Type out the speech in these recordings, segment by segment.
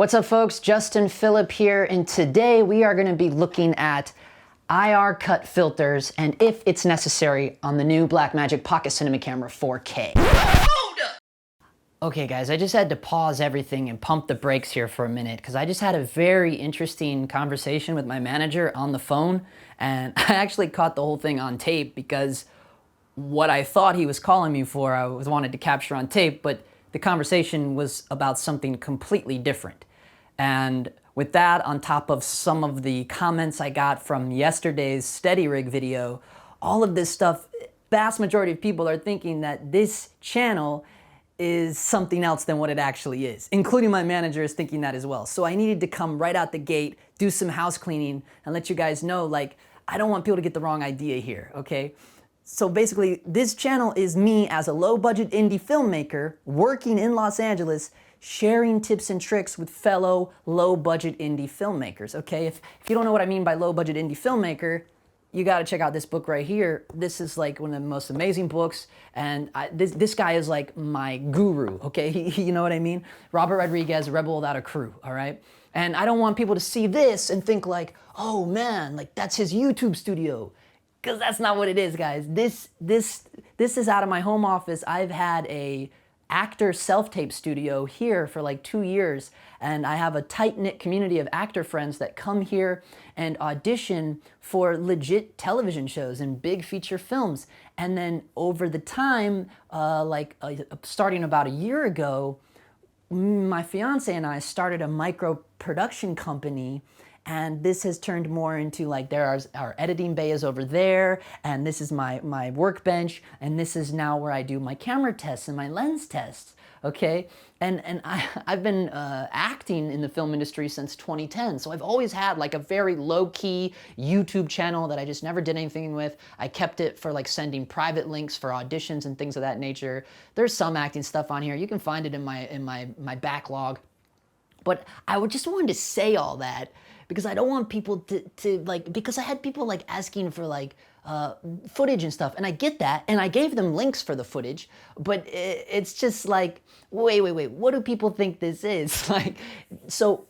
What's up, folks? Justin Phillip here, and today we are going to be looking at IR cut filters and if it's necessary on the new BlackMagic Pocket Cinema Camera 4K. Okay guys, I just had to pause everything and pump the brakes here for a minute because I just had a very interesting conversation with my manager on the phone, and I actually caught the whole thing on tape because what I thought he was calling me for, I wanted to capture on tape, but the conversation was about something completely different. And with that, on top of some of the comments I got from yesterday's Steady Rig video, all of this stuff, vast majority of people are thinking that this channel is something else than what it actually is, including my manager is thinking that as well. So I needed to come right out the gate, do some house cleaning, and let you guys know, like, I don't want people to get the wrong idea here, okay? So basically, this channel is me as a low-budget indie filmmaker working in Los Angeles, sharing tips and tricks with fellow low-budget indie filmmakers, okay? If you don't know what I mean by low-budget indie filmmaker, you gotta check out this book right here. This is like one of the most amazing books, and this guy is like my guru, okay? You know what I mean? Robert Rodriguez, Rebel Without a Crew, all right? And I don't want people to see this and think like, oh man, like that's his YouTube studio. Because that's not what it is, guys. This is out of my home office. I've had a actor self-tape studio here for like 2 years, and I have a tight-knit community of actor friends that come here and audition for legit television shows and big feature films. And then over the time, starting about a year ago, my fiance and I started a micro production company, and this has turned more into like our editing bay is over there, and this is my workbench, and this is now where I do my camera tests and my lens tests, okay? And I've been acting in the film industry since 2010, so I've always had like a very low-key YouTube channel that I just never did anything with. I kept it for like sending private links for auditions and things of that nature. There's some acting stuff on here. You can find it in my backlog. But I just wanted to say all that because I don't want people to like, because I had people like asking for like footage and stuff, and I get that, and I gave them links for the footage, but it's just like, wait, what do people think this is? Like, so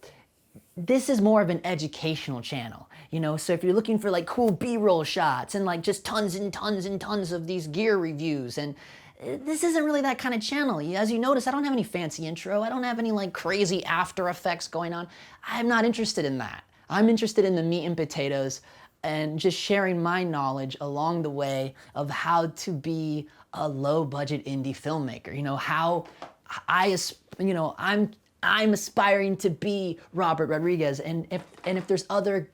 this is more of an educational channel, you know? So if you're looking for like cool B-roll shots and like just tons and tons and tons of these gear reviews, and this isn't really that kind of channel. As you notice, I don't have any fancy intro. I don't have any like crazy After Effects going on. I'm not interested in that. I'm interested in the meat and potatoes and just sharing my knowledge along the way of how to be a low-budget indie filmmaker. You know, how I'm aspiring to be Robert Rodriguez, and if there's other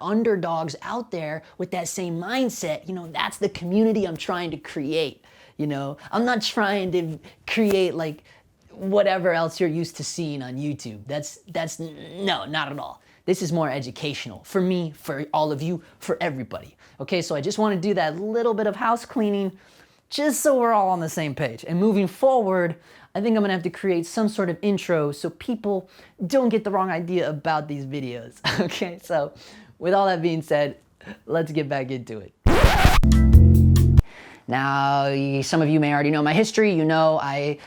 underdogs out there with that same mindset, you know, that's the community I'm trying to create. You know, I'm not trying to create like whatever else you're used to seeing on YouTube. No, not at all. This is more educational for me, for all of you, for everybody. Okay, so I just want to do that little bit of house cleaning just so we're all on the same page. And moving forward, I think I'm gonna have to create some sort of intro so people don't get the wrong idea about these videos. Okay, so with all that being said, let's get back into it. Now, some of you may already know my history. You know I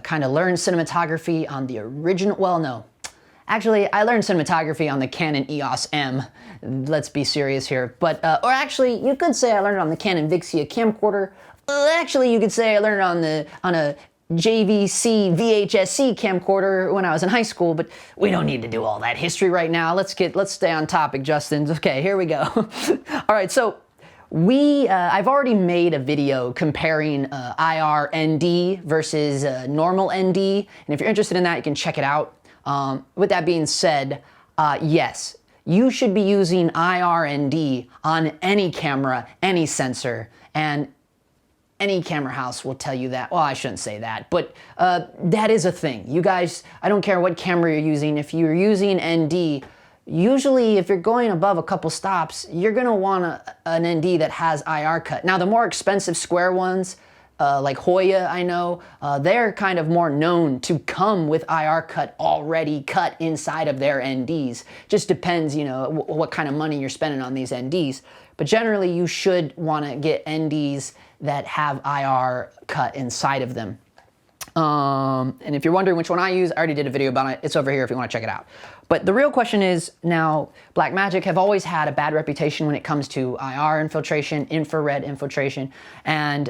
kind of learned cinematography on the original, well, no. Actually, I learned cinematography on the Canon EOS M. Let's be serious here. But, or actually, you could say I learned it on the Canon Vixia camcorder. Actually, you could say I learned it on a JVC VHS-C camcorder when I was in high school, but we don't need to do all that history right now. Let's stay on topic, Justin. Okay, here we go. All right, so I've already made a video comparing IR ND versus normal ND, and if you're interested in that, you can check it out. With that being said, yes, you should be using IR ND on any camera, any sensor, and any camera house will tell you that. Well, I shouldn't say that, but that is a thing. You guys, I don't care what camera you're using, if you're using ND, usually if you're going above a couple stops, you're gonna want an ND that has IR cut. Now, the more expensive square ones, like Hoya, I know, they're kind of more known to come with IR cut already cut inside of their NDs. Just depends, you know, what kind of money you're spending on these NDs. But generally, you should want to get NDs that have IR cut inside of them. And if you're wondering which one I use, I already did a video about it. It's over here if you want to check it out. But the real question is, now, BlackMagic have always had a bad reputation when it comes to IR infiltration, infrared infiltration, and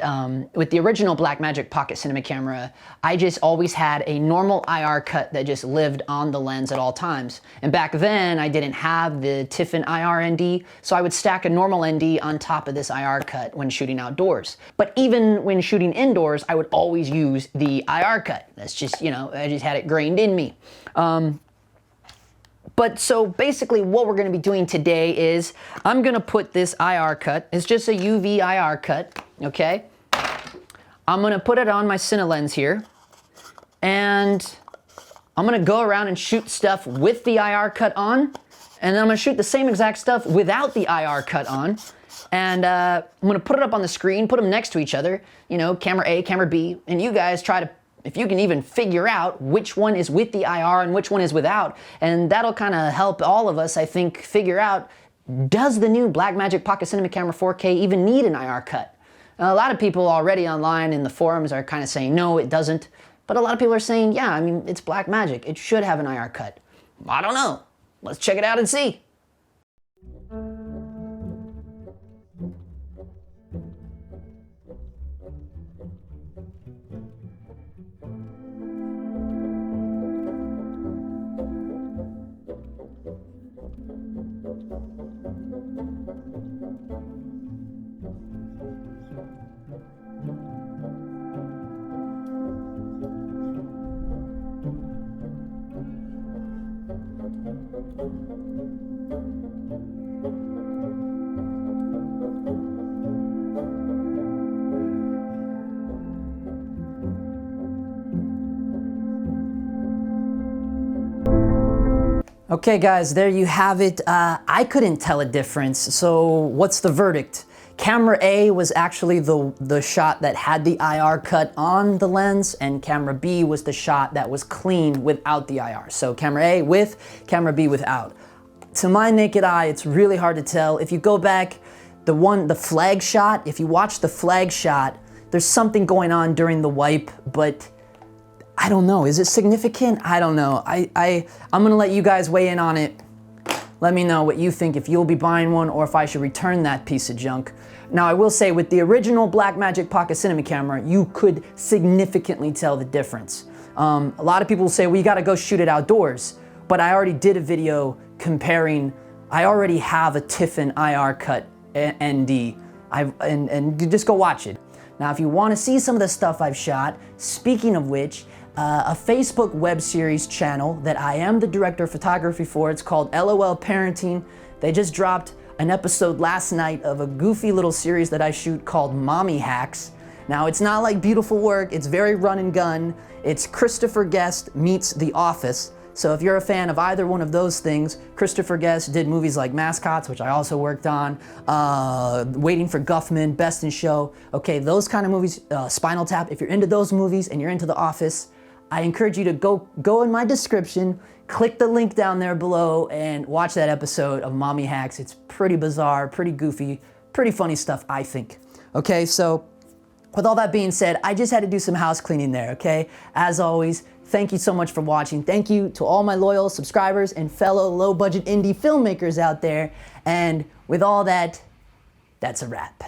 with the original BlackMagic Pocket Cinema Camera, I just always had a normal IR cut that just lived on the lens at all times. And back then, I didn't have the Tiffin IR ND, so I would stack a normal ND on top of this IR cut when shooting outdoors. But even when shooting indoors, I would always use the IR cut. That's just, you know, I just had it grained in me. But so basically what we're going to be doing today is I'm going to put this IR cut. It's just a UV IR cut, okay? I'm going to put it on my Cine lens here. And I'm going to go around and shoot stuff with the IR cut on. And then I'm going to shoot the same exact stuff without the IR cut on. And I'm going to put it up on the screen, put them next to each other, you know, camera A, camera B. And you guys try to, if you can even figure out which one is with the IR and which one is without, and that'll kind of help all of us, I think, figure out, does the new BlackMagic Pocket Cinema Camera 4K even need an IR cut? Now, a lot of people already online in the forums are kind of saying, no, it doesn't. But a lot of people are saying, yeah, I mean, it's BlackMagic. It should have an IR cut. I don't know. Let's check it out and see. Okay guys, there you have it. I couldn't tell a difference, so what's the verdict? Camera A was actually the shot that had the IR cut on the lens, and camera B was the shot that was clean without the IR. So camera A with, camera B without. To my naked eye, it's really hard to tell. If you go back, the flag shot, if you watch the flag shot, there's something going on during the wipe, but I don't know. Is it significant? I don't know. I'm gonna let you guys weigh in on it. Let me know what you think, if you'll be buying one or if I should return that piece of junk. Now I will say, with the original BlackMagic Pocket Cinema Camera, you could significantly tell the difference. A lot of people will say, well, you gotta go shoot it outdoors. But I already did a video comparing, I already have a Tiffin IR cut ND. And you just go watch it. Now if you wanna see some of the stuff I've shot, speaking of which, a Facebook web series channel that I am the director of photography for. It's called LOL Parenting. They just dropped an episode last night of a goofy little series that I shoot called Mommy Hacks. Now it's not like beautiful work, it's very run and gun. It's Christopher Guest meets The Office. So if you're a fan of either one of those things, Christopher Guest did movies like Mascots, which I also worked on, Waiting for Guffman, Best in Show. Okay, those kind of movies, Spinal Tap. If you're into those movies and you're into The Office, I encourage you to go in my description, click the link down there below, and watch that episode of Mommy Hacks. It's pretty bizarre, pretty goofy, pretty funny stuff, I think. Okay, so with all that being said, I just had to do some house cleaning there, okay? As always, thank you so much for watching. Thank you to all my loyal subscribers and fellow low-budget indie filmmakers out there. And with all that, that's a wrap.